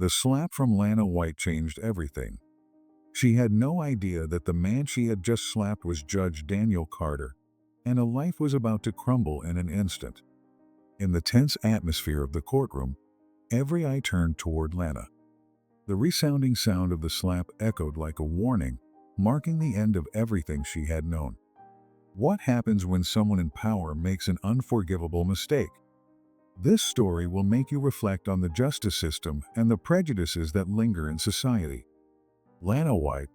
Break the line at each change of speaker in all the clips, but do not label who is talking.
The slap from Lana White changed everything. She had no idea that the man she had just slapped was Judge Daniel Carter, and a life was about to crumble in an instant. In the tense atmosphere of the courtroom, every eye turned toward Lana. The resounding sound of the slap echoed like a warning, marking the end of everything she had known. What happens when someone in power makes an unforgivable mistake? This story will make you reflect on the justice system and the prejudices that linger in society. Lana White,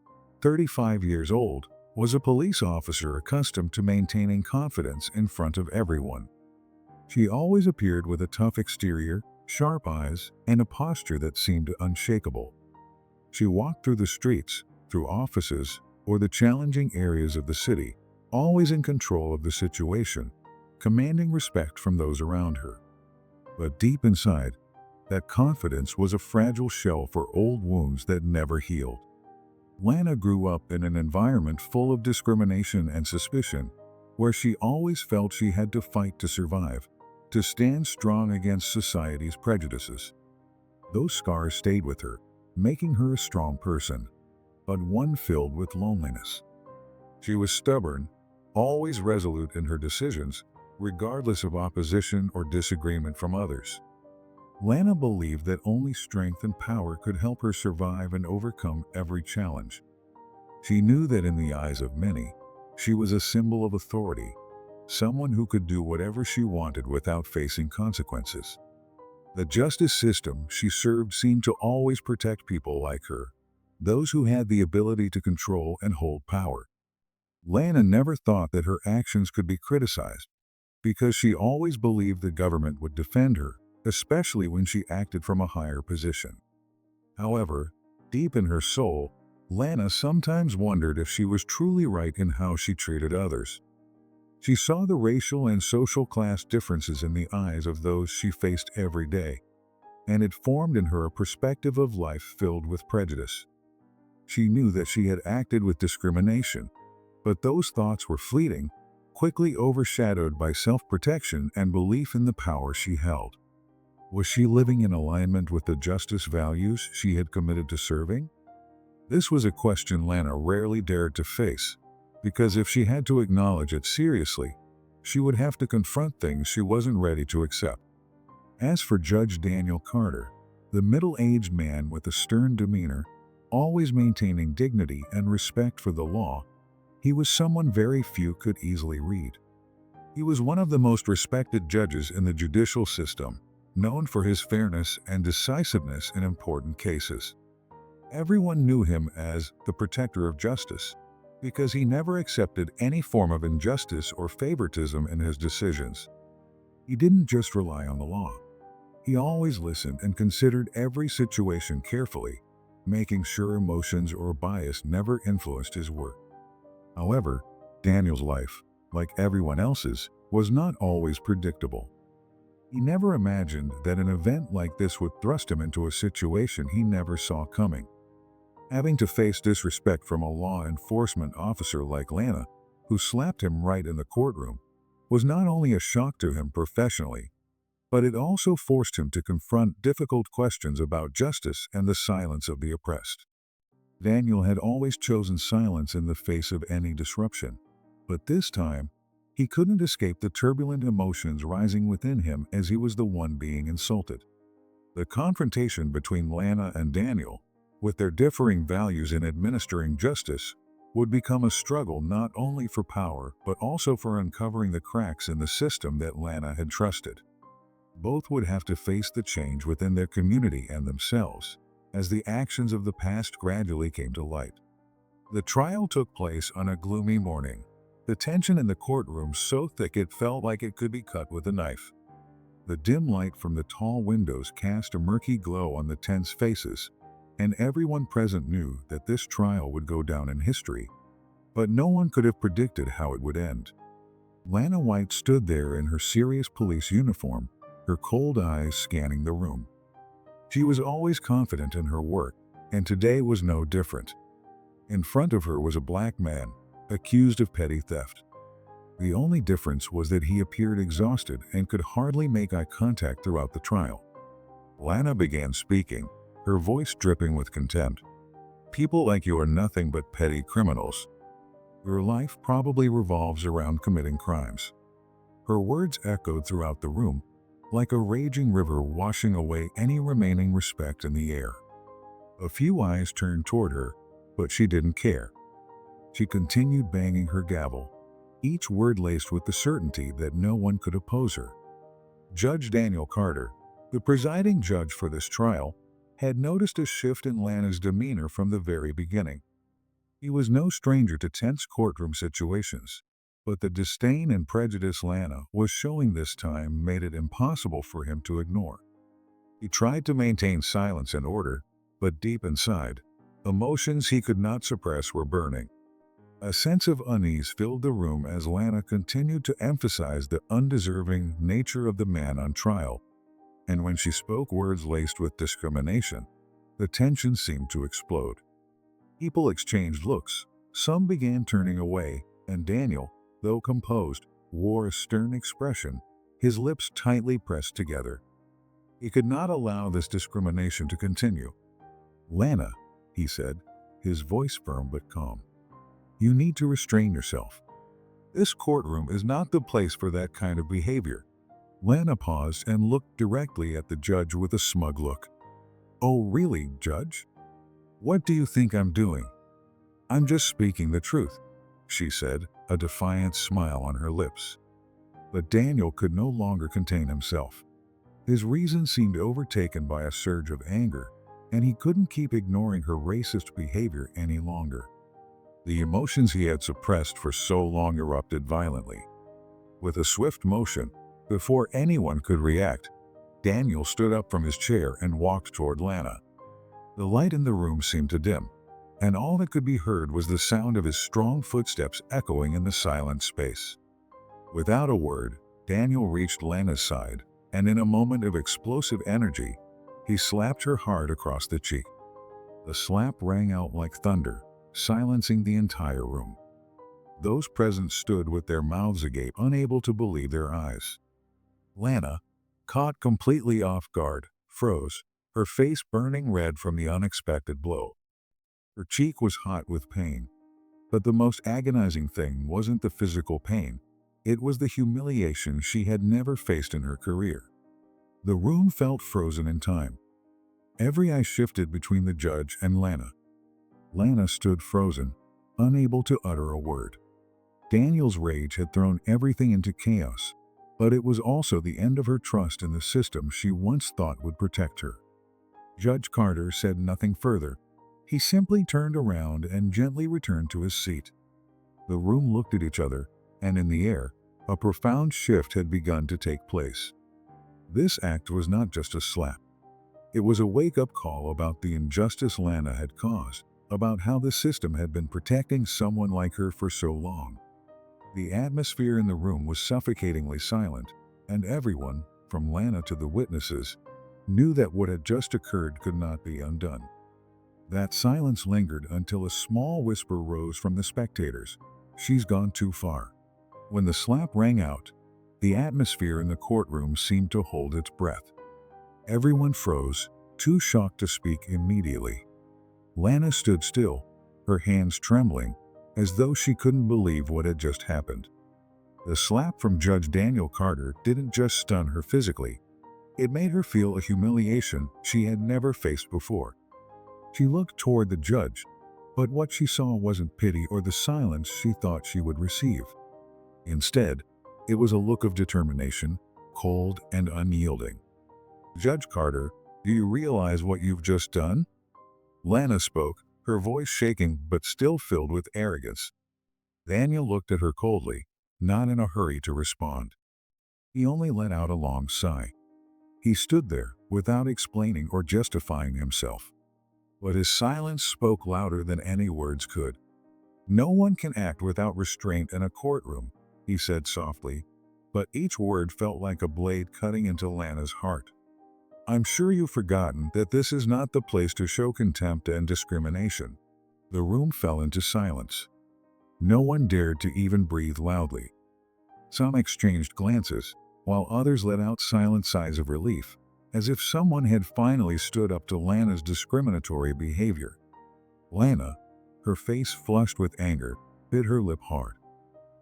35 years old, was a police officer accustomed to maintaining confidence in front of everyone. She always appeared with a tough exterior, sharp eyes, and a posture that seemed unshakable. She walked through the streets, through offices, or the challenging areas of the city, always in control of the situation, commanding respect from those around her. But deep inside, that confidence was a fragile shell for old wounds that never healed. Lana grew up in an environment full of discrimination and suspicion, where she always felt she had to fight to survive, to stand strong against society's prejudices. Those scars stayed with her, making her a strong person, but one filled with loneliness. She was stubborn, always resolute in her decisions, regardless of opposition or disagreement from others. Lana believed that only strength and power could help her survive and overcome every challenge. She knew that in the eyes of many, she was a symbol of authority, someone who could do whatever she wanted without facing consequences. The justice system she served seemed to always protect people like her, those who had the ability to control and hold power. Lana never thought that her actions could be criticized, because she always believed the government would defend her, especially when she acted from a higher position. However, deep in her soul, Lana sometimes wondered if she was truly right in how she treated others. She saw the racial and social class differences in the eyes of those she faced every day, and it formed in her a perspective of life filled with prejudice. She knew that she had acted with discrimination, but those thoughts were fleeting, quickly overshadowed by self-protection and belief in the power she held. Was she living in alignment with the justice values she had committed to serving? This was a question Lana rarely dared to face, because if she had to acknowledge it seriously, she would have to confront things she wasn't ready to accept. As for Judge Daniel Carter, the middle-aged man with a stern demeanor, always maintaining dignity and respect for the law, he was someone very few could easily read. He was one of the most respected judges in the judicial system, known for his fairness and decisiveness in important cases. Everyone knew him as the protector of justice, because he never accepted any form of injustice or favoritism in his decisions. He didn't just rely on the law. He always listened and considered every situation carefully, making sure emotions or bias never influenced his work. However, Daniel's life, like everyone else's, was not always predictable. He never imagined that an event like this would thrust him into a situation he never saw coming. Having to face disrespect from a law enforcement officer like Lana, who slapped him right in the courtroom, was not only a shock to him professionally, but it also forced him to confront difficult questions about justice and the silence of the oppressed. Daniel had always chosen silence in the face of any disruption, but this time, he couldn't escape the turbulent emotions rising within him as he was the one being insulted. The confrontation between Lana and Daniel, with their differing values in administering justice, would become a struggle not only for power but also for uncovering the cracks in the system that Lana had trusted. Both would have to face the change within their community and themselves, as the actions of the past gradually came to light. The trial took place on a gloomy morning, the tension in the courtroom so thick it felt like it could be cut with a knife. The dim light from the tall windows cast a murky glow on the tense faces, and everyone present knew that this trial would go down in history, but no one could have predicted how it would end. Lana White stood there in her serious police uniform, her cold eyes scanning the room. She was always confident in her work, and today was no different. In front of her was a black man, accused of petty theft. The only difference was that he appeared exhausted and could hardly make eye contact throughout the trial. Lana began speaking, her voice dripping with contempt. "People like you are nothing but petty criminals. Your life probably revolves around committing crimes." Her words echoed throughout the room, like a raging river washing away any remaining respect in the air. A few eyes turned toward her, but she didn't care. She continued banging her gavel, each word laced with the certainty that no one could oppose her. Judge Daniel Carter, the presiding judge for this trial, had noticed a shift in Lana's demeanor from the very beginning. He was no stranger to tense courtroom situations, but the disdain and prejudice Lana was showing this time made it impossible for him to ignore. He tried to maintain silence and order, but deep inside, emotions he could not suppress were burning. A sense of unease filled the room as Lana continued to emphasize the undeserving nature of the man on trial, and when she spoke words laced with discrimination, the tension seemed to explode. People exchanged looks, some began turning away, and Daniel, though composed, wore a stern expression, his lips tightly pressed together. He could not allow this discrimination to continue. "Lana," he said, his voice firm but calm, "you need to restrain yourself. This courtroom is not the place for that kind of behavior." Lana paused and looked directly at the judge with a smug look. "Oh, really, Judge? What do you think I'm doing?" "I'm just speaking the truth," she said, a defiant smile on her lips. But Daniel could no longer contain himself. His reason seemed overtaken by a surge of anger, and he couldn't keep ignoring her racist behavior any longer. The emotions he had suppressed for so long erupted violently. With a swift motion, before anyone could react, Daniel stood up from his chair and walked toward Lana. The light in the room seemed to dim, and all that could be heard was the sound of his strong footsteps echoing in the silent space. Without a word, Daniel reached Lana's side, and in a moment of explosive energy, he slapped her hard across the cheek. The slap rang out like thunder, silencing the entire room. Those present stood with their mouths agape, unable to believe their eyes. Lana, caught completely off guard, froze, her face burning red from the unexpected blow. Her cheek was hot with pain. But the most agonizing thing wasn't the physical pain. It was the humiliation she had never faced in her career. The room felt frozen in time. Every eye shifted between the judge and Lana. Lana stood frozen, unable to utter a word. Daniel's rage had thrown everything into chaos, but it was also the end of her trust in the system she once thought would protect her. Judge Carter said nothing further. He simply turned around and gently returned to his seat. The room looked at each other, and in the air, a profound shift had begun to take place. This act was not just a slap. It was a wake-up call about the injustice Lana had caused, about how the system had been protecting someone like her for so long. The atmosphere in the room was suffocatingly silent, and everyone, from Lana to the witnesses, knew that what had just occurred could not be undone. That silence lingered until a small whisper rose from the spectators. "She's gone too far." When the slap rang out, the atmosphere in the courtroom seemed to hold its breath. Everyone froze, too shocked to speak immediately. Lana stood still, her hands trembling, as though she couldn't believe what had just happened. The slap from Judge Daniel Carter didn't just stun her physically. It made her feel a humiliation she had never faced before. She looked toward the judge, but what she saw wasn't pity or the silence she thought she would receive. Instead, it was a look of determination, cold and unyielding. "Judge Carter, do you realize what you've just done?" Lana spoke, her voice shaking but still filled with arrogance. Daniel looked at her coldly, not in a hurry to respond. He only let out a long sigh. He stood there, without explaining or justifying himself. But his silence spoke louder than any words could. "No one can act without restraint in a courtroom," he said softly, but each word felt like a blade cutting into Lana's heart. "I'm sure you've forgotten that this is not the place to show contempt and discrimination." The room fell into silence. No one dared to even breathe loudly. Some exchanged glances, while others let out silent sighs of relief, as if someone had finally stood up to Lana's discriminatory behavior. Lana, her face flushed with anger, bit her lip hard.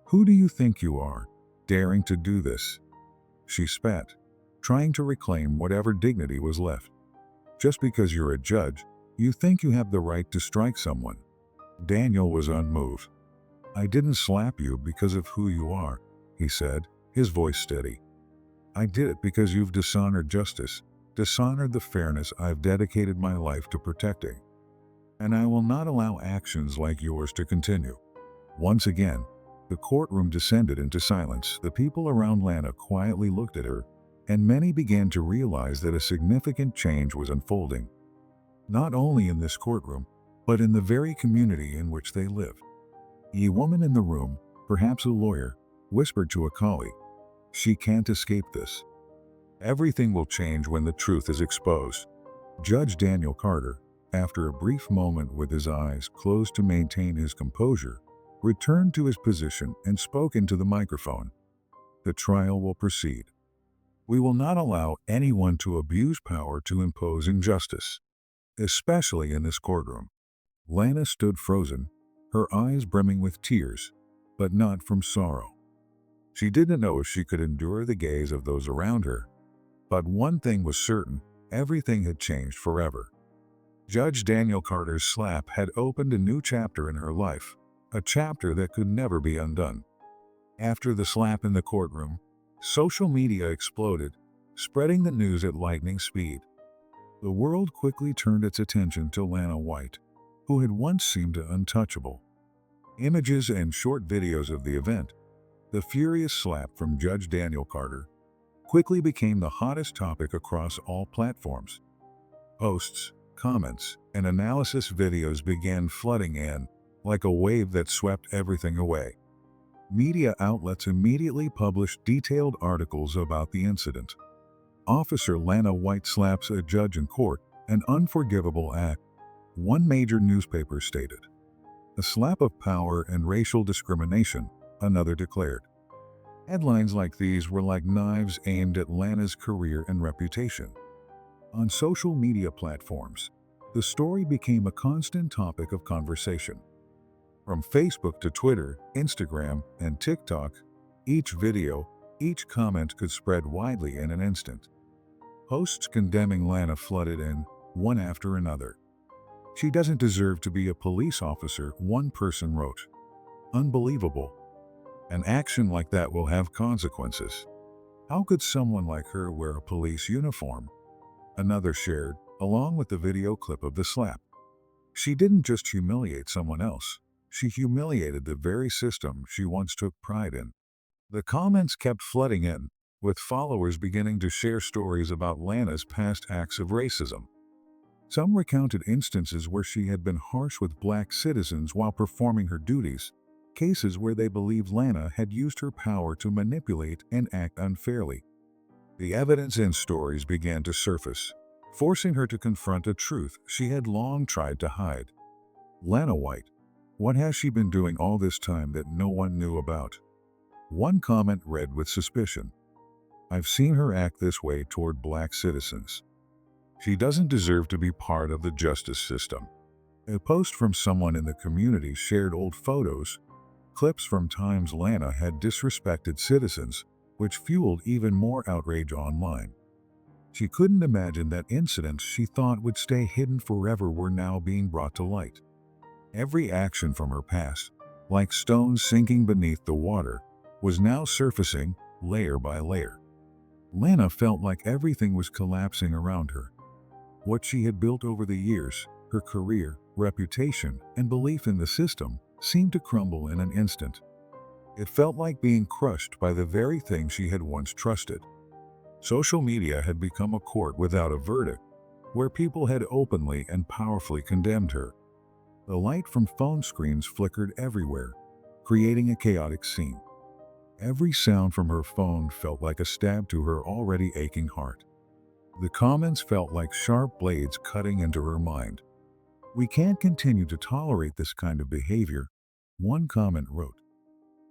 "Who do you think you are, daring to do this?" she spat, trying to reclaim whatever dignity was left. "Just because you're a judge, you think you have the right to strike someone." Daniel was unmoved. "I didn't slap you because of who you are," he said, his voice steady. "I did it because you've dishonored justice, dishonored the fairness I've dedicated my life to protecting. And I will not allow actions like yours to continue." Once again, the courtroom descended into silence. The people around Lana quietly looked at her, and many began to realize that a significant change was unfolding. Not only in this courtroom, but in the very community in which they lived. A woman in the room, perhaps a lawyer, whispered to a colleague, "She can't escape this. Everything will change when the truth is exposed." Judge Daniel Carter, after a brief moment with his eyes closed to maintain his composure, returned to his position and spoke into the microphone. "The trial will proceed. We will not allow anyone to abuse power to impose injustice, especially in this courtroom." Lana stood frozen, her eyes brimming with tears, but not from sorrow. She didn't know if she could endure the gaze of those around her. But one thing was certain, everything had changed forever. Judge Daniel Carter's slap had opened a new chapter in her life, a chapter that could never be undone. After the slap in the courtroom, social media exploded, spreading the news at lightning speed. The world quickly turned its attention to Lana White, who had once seemed untouchable. Images and short videos of the event, the furious slap from Judge Daniel Carter, quickly became the hottest topic across all platforms. Posts, comments, and analysis videos began flooding in, like a wave that swept everything away. Media outlets immediately published detailed articles about the incident. "Officer Lana White slaps a judge in court, an unforgivable act," one major newspaper stated. "A slap of power and racial discrimination," another declared. Headlines like these were like knives aimed at Lana's career and reputation. On social media platforms, the story became a constant topic of conversation. From Facebook to Twitter, Instagram, and TikTok, each video, each comment could spread widely in an instant. Posts condemning Lana flooded in, one after another. "She doesn't deserve to be a police officer," one person wrote. "Unbelievable. An action like that will have consequences. How could someone like her wear a police uniform?" Another shared, along with the video clip of the slap. "She didn't just humiliate someone else. She humiliated the very system she once took pride in." The comments kept flooding in, with followers beginning to share stories about Lana's past acts of racism. Some recounted instances where she had been harsh with black citizens while performing her duties, cases where they believed Lana had used her power to manipulate and act unfairly. The evidence and stories began to surface, forcing her to confront a truth she had long tried to hide. Lana White, what has she been doing all this time that no one knew about? One comment read with suspicion, "I've seen her act this way toward black citizens. She doesn't deserve to be part of the justice system." A post from someone in the community shared old photos, clips from times Lana had disrespected citizens, which fueled even more outrage online. She couldn't imagine that incidents she thought would stay hidden forever were now being brought to light. Every action from her past, like stones sinking beneath the water, was now surfacing layer by layer. Lana felt like everything was collapsing around her. What she had built over the years, her career, reputation, and belief in the system, seemed to crumble in an instant. It felt like being crushed by the very thing she had once trusted. Social media had become a court without a verdict, where people had openly and powerfully condemned her. The light from phone screens flickered everywhere, creating a chaotic scene. Every sound from her phone felt like a stab to her already aching heart. The comments felt like sharp blades cutting into her mind. "We can't continue to tolerate this kind of behavior," one comment wrote.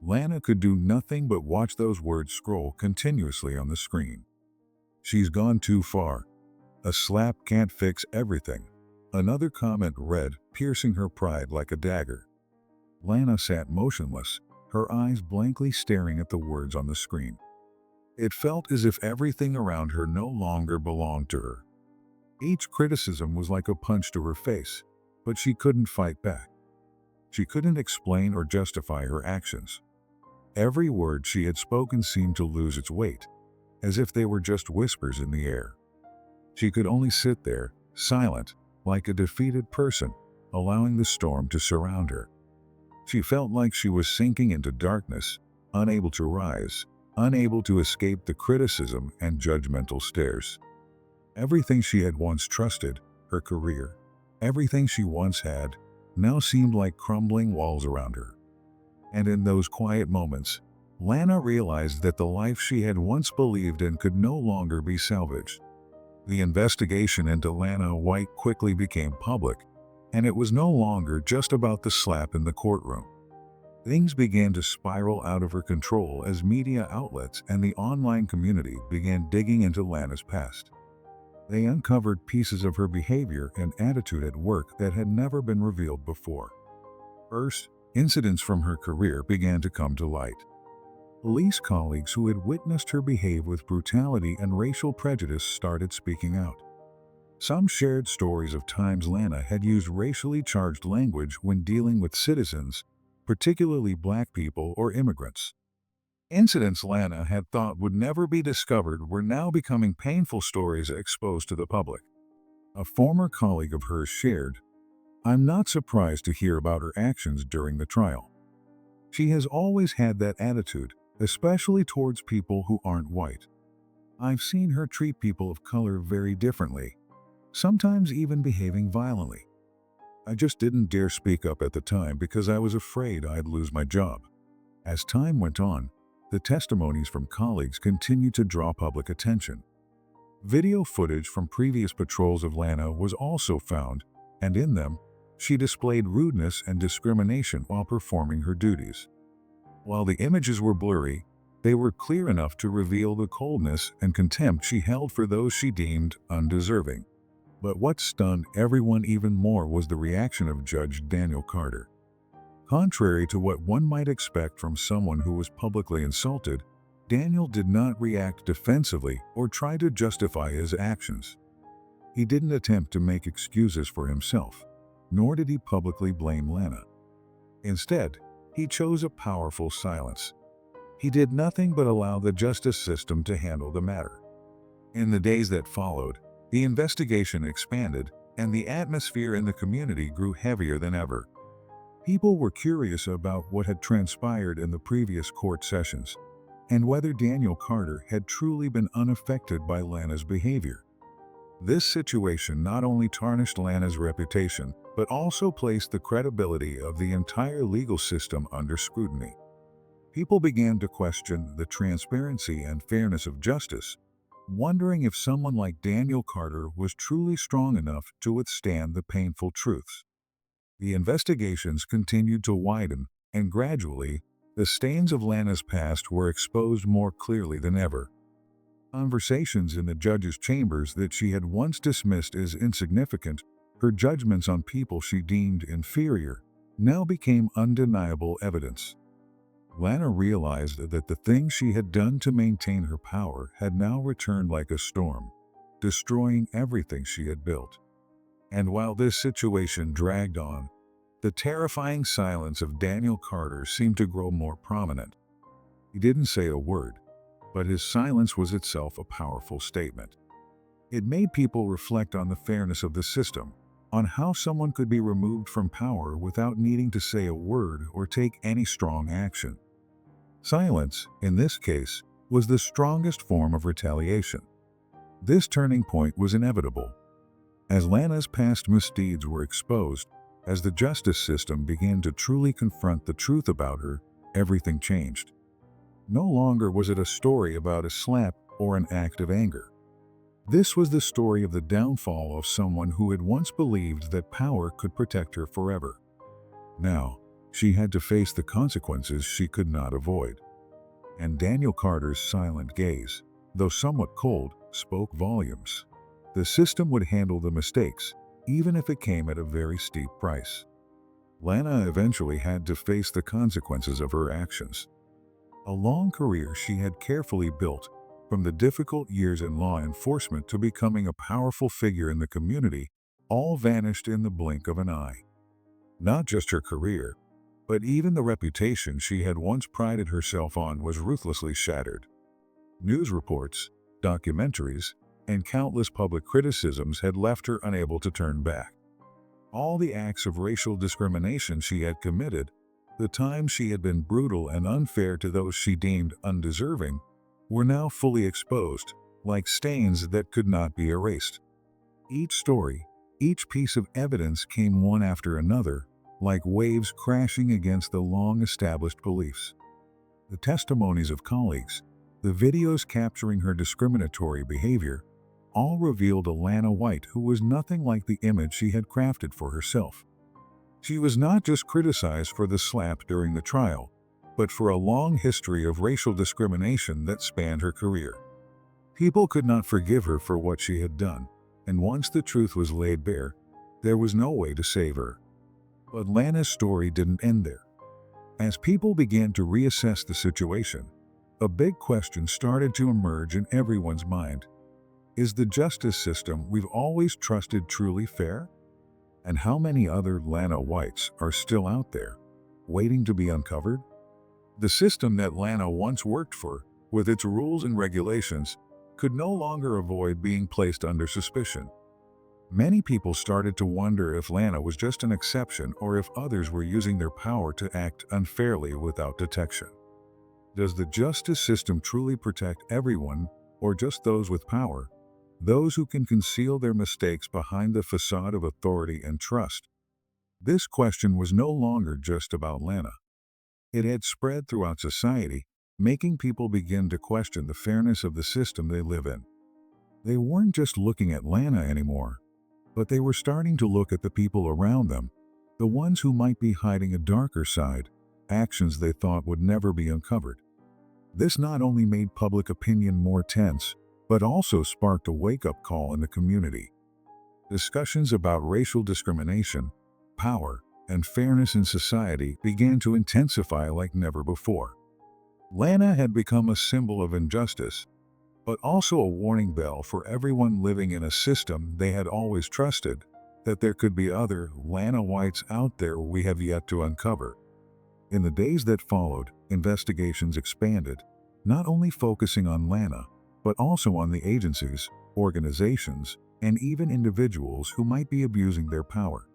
Lana could do nothing but watch those words scroll continuously on the screen. "She's gone too far," "A slap can't fix everything." Another comment read, piercing her pride like a dagger. Lana sat motionless, her eyes blankly staring at the words on the screen. It felt as if everything around her no longer belonged to her. Each criticism was like a punch to her face, but she couldn't fight back. She couldn't explain or justify her actions. Every word she had spoken seemed to lose its weight, as if they were just whispers in the air. She could only sit there, silent, like a defeated person, allowing the storm to surround her. She felt like she was sinking into darkness, unable to rise, unable to escape the criticism and judgmental stares. Everything she had once trusted, her career, everything she once had, now seemed like crumbling walls around her. And in those quiet moments, Lana realized that the life she had once believed in could no longer be salvaged. The investigation into Lana White quickly became public, and it was no longer just about the slap in the courtroom. Things began to spiral out of her control as media outlets and the online community began digging into Lana's past. They uncovered pieces of her behavior and attitude at work that had never been revealed before. First, incidents from her career began to come to light. Police colleagues who had witnessed her behave with brutality and racial prejudice started speaking out. Some shared stories of times Lana had used racially charged language when dealing with citizens, particularly Black people or immigrants. Incidents Lana had thought would never be discovered were now becoming painful stories exposed to the public. A former colleague of hers shared, "I'm not surprised to hear about her actions during the trial. She has always had that attitude, especially towards people who aren't white. I've seen her treat people of color very differently, sometimes even behaving violently. I just didn't dare speak up at the time because I was afraid I'd lose my job." As time went on, the testimonies from colleagues continued to draw public attention. Video footage from previous patrols of Lana was also found, and in them, she displayed rudeness and discrimination while performing her duties. While the images were blurry, they were clear enough to reveal the coldness and contempt she held for those she deemed undeserving. But what stunned everyone even more was the reaction of Judge Daniel Carter. Contrary to what one might expect from someone who was publicly insulted, Daniel did not react defensively or try to justify his actions. He didn't attempt to make excuses for himself, nor did he publicly blame Lana. Instead, he chose a powerful silence. He did nothing but allow the justice system to handle the matter. In the days that followed, the investigation expanded, and the atmosphere in the community grew heavier than ever. People were curious about what had transpired in the previous court sessions, and whether Daniel Carter had truly been unaffected by Lana's behavior. This situation not only tarnished Lana's reputation, but also placed the credibility of the entire legal system under scrutiny. People began to question the transparency and fairness of justice, wondering if someone like Daniel Carter was truly strong enough to withstand the painful truths. The investigations continued to widen, and gradually, the stains of Lana's past were exposed more clearly than ever. Conversations in the judge's chambers that she had once dismissed as insignificant, her judgments on people she deemed inferior, now became undeniable evidence. Lana realized that the things she had done to maintain her power had now returned like a storm, destroying everything she had built. And while this situation dragged on, the terrifying silence of Daniel Carter seemed to grow more prominent. He didn't say a word, but his silence was itself a powerful statement. It made people reflect on the fairness of the system, on how someone could be removed from power without needing to say a word or take any strong action. Silence, in this case, was the strongest form of retaliation. This turning point was inevitable. As Lana's past misdeeds were exposed, as the justice system began to truly confront the truth about her, everything changed. No longer was it a story about a slap or an act of anger. This was the story of the downfall of someone who had once believed that power could protect her forever. Now, she had to face the consequences she could not avoid. And Daniel Carter's silent gaze, though somewhat cold, spoke volumes. The system would handle the mistakes, even if it came at a very steep price. Lana eventually had to face the consequences of her actions. A long career she had carefully built, from the difficult years in law enforcement to becoming a powerful figure in the community, all vanished in the blink of an eye. Not just her career, but even the reputation she had once prided herself on was ruthlessly shattered. News reports, documentaries, and countless public criticisms had left her unable to turn back. All the acts of racial discrimination she had committed, the times she had been brutal and unfair to those she deemed undeserving, were now fully exposed, like stains that could not be erased. Each story, each piece of evidence came one after another, like waves crashing against the long-established beliefs. The testimonies of colleagues, the videos capturing her discriminatory behavior, all revealed a Lana White who was nothing like the image she had crafted for herself. She was not just criticized for the slap during the trial, but for a long history of racial discrimination that spanned her career. People could not forgive her for what she had done, and once the truth was laid bare, there was no way to save her. But Lana's story didn't end there. As people began to reassess the situation, a big question started to emerge in everyone's mind. Is the justice system we've always trusted truly fair? And how many other Lana Whites are still out there, waiting to be uncovered? The system that Lana once worked for, with its rules and regulations, could no longer avoid being placed under suspicion. Many people started to wonder if Lana was just an exception or if others were using their power to act unfairly without detection. Does the justice system truly protect everyone, or just those with power? Those who can conceal their mistakes behind the facade of authority and trust? This question was no longer just about Lana. It had spread throughout society, making people begin to question the fairness of the system they live in. They weren't just looking at Lana anymore, but they were starting to look at the people around them, the ones who might be hiding a darker side, actions they thought would never be uncovered. This not only made public opinion more tense, but also sparked a wake-up call in the community. Discussions about racial discrimination, power, and fairness in society began to intensify like never before. Lana had become a symbol of injustice, but also a warning bell for everyone living in a system they had always trusted, that there could be other Lana Whites out there we have yet to uncover. In the days that followed, investigations expanded, not only focusing on Lana, but also on the agencies, organizations, and even individuals who might be abusing their power.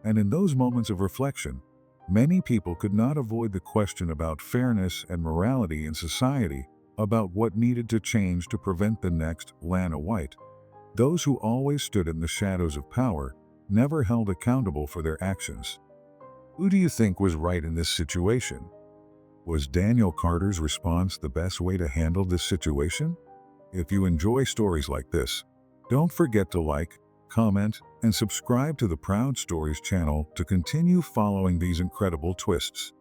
And in those moments of reflection, many people could not avoid the question about fairness and morality in society, about what needed to change to prevent the next Lana White. Those who always stood in the shadows of power, never held accountable for their actions. Who do you think was right in this situation? Was Daniel Carter's response the best way to handle this situation? If you enjoy stories like this, don't forget to like, comment, and subscribe to the Proud Stories channel to continue following these incredible twists.